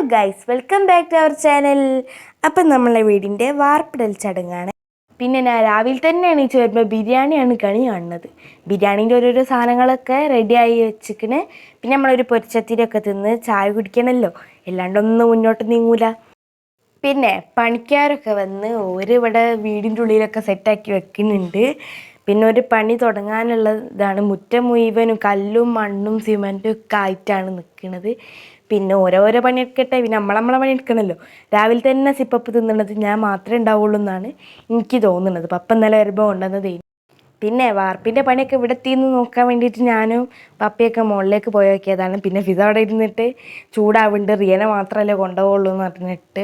Guys, welcome back to our channel. അപ്പം നമ്മളെ വീടിൻ്റെ വാർപ്പിടൽ ചടങ്ങാണ്. പിന്നെ ഞാൻ രാവിലെ തന്നെ എണീച്ച് വരുമ്പോൾ ബിരിയാണിയാണ് കണി കാണുന്നത്. ബിരിയാണീൻ്റെ ഓരോരോ സാധനങ്ങളൊക്കെ റെഡിയായി വെച്ചിക്കണ്. പിന്നെ നമ്മളൊരു പൊരിച്ചത്തിരിയൊക്കെ തിന്ന് ചായ കുടിക്കണമല്ലോ, അല്ലാണ്ടൊന്നും മുന്നോട്ട് നീങ്ങൂല. പിന്നെ പണിക്കാരൊക്കെ വന്ന് ഇവിടെ വീടിൻ്റെ ഉള്ളിലൊക്കെ സെറ്റാക്കി വെക്കുന്നുണ്ട്. പിന്നെ ഒരു പണി തുടങ്ങാനുള്ള ഇതാണ്. മുറ്റം മുഴുവനും കല്ലും മണ്ണും സിമെൻറ്റും ഒക്കെ ആയിട്ടാണ് നിൽക്കുന്നത്. പിന്നെ ഓരോരോ പണിയെടുക്കട്ടെ, പിന്നെ നമ്മളെ പണി എടുക്കണമല്ലോ. രാവിലെ തന്നെ സിപ്പപ്പ് തിന്നണത് ഞാൻ മാത്രമേ ഉണ്ടാവുള്ളൂ എന്നാണ് എനിക്ക് തോന്നുന്നത്. പപ്പ ഇന്നലെ വരുമ്പോൾ കൊണ്ടുവന്നത്. പിന്നെ വാർപ്പിൻ്റെ പണിയൊക്കെ ഇവിടെ എത്തിയെന്ന് നോക്കാൻ വേണ്ടിയിട്ട് ഞാനും പപ്പയൊക്കെ മുകളിലേക്ക് പോയി നോക്കിയതാണ്. പിന്നെ ഫിസ അവിടെ ഇരുന്നിട്ട് ചൂടാവുന്നുണ്ട്, റിയനെ മാത്രമല്ലേ കൊണ്ടുപോകുള്ളൂ എന്ന് പറഞ്ഞിട്ട്.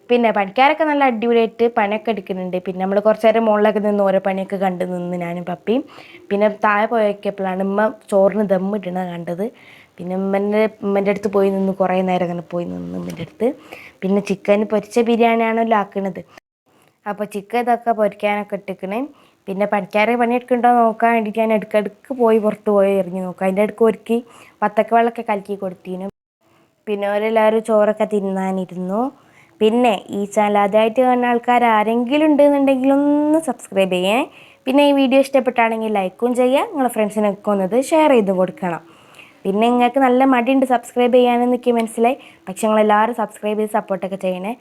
പിന്നെ പണിക്കാരൊക്കെ നല്ല അടിപൊളിയായിട്ട് പണിയൊക്കെ എടുക്കുന്നുണ്ട്. പിന്നെ നമ്മൾ കുറച്ച് നേരം മുകളിലൊക്കെ നിന്ന് ഓരോ പണിയൊക്കെ കണ്ട് നിന്ന് ഞാനും പപ്പയും. പിന്നെ താഴെ പോയി നോക്കിയപ്പോഴാണ് ഉമ്മ ചോറിന് ദമ്മിടണത് കണ്ടത്. പിന്നെ ഉമ്മൻ്റെ അടുത്ത് പോയി നിന്ന് കുറേ നേരം അങ്ങനെ പോയി നിന്ന് ഉമ്മൻ്റെ അടുത്ത്. പിന്നെ ചിക്കൻ പൊരിച്ച ബിരിയാണിയാണല്ലോ ആക്കണത്. അപ്പോൾ ചിക്കൻ ഇതൊക്കെ പൊരിക്കാനൊക്കെ ഇട്ടിക്കണേ. പിന്നെ പണിക്കാരെ പണിയെടുക്കുന്നുണ്ടോ നോക്കാൻ വേണ്ടിയിട്ട് ഞാൻ ഇടയ്ക്കിടയ്ക്ക് പോയി പുറത്ത് പോയി എറിഞ്ഞ് നോക്കാം. അതിൻ്റെ ഇടയ്ക്ക് ഒരുക്കി വത്തക്ക വെള്ളമൊക്കെ കലക്കി കൊടുത്തിരുന്നു. പിന്നെ അവരെല്ലാവരും ചോറൊക്കെ തിന്നാനിരുന്നു. പിന്നെ ഈ ചാനൽ ആദ്യമായിട്ട് കാണുന്ന ആൾക്കാർ ആരെങ്കിലും ഉണ്ടെന്നുണ്ടെങ്കിൽ ഒന്ന് സബ്സ്ക്രൈബ് ചെയ്യേ. പിന്നെ ഈ വീഡിയോ ഇഷ്ടപ്പെട്ടാണെങ്കിൽ ലൈക്കും ചെയ്യുക, നിങ്ങളുടെ ഫ്രണ്ട്സിനൊക്കെ ഒന്നത് ഷെയർ ചെയ്ത് കൊടുക്കണം. പിന്നെ നിങ്ങൾക്ക് നല്ല മടിയുണ്ട് സബ്സ്ക്രൈബ് ചെയ്യാനെന്നൊക്കെ മനസ്സിലായി. പക്ഷെ നിങ്ങളെല്ലാവരും സബ്സ്ക്രൈബ് ചെയ്ത് സപ്പോർട്ടൊക്കെ ചെയ്യണേ.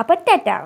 അപ്പോൾ ടാറ്റാ.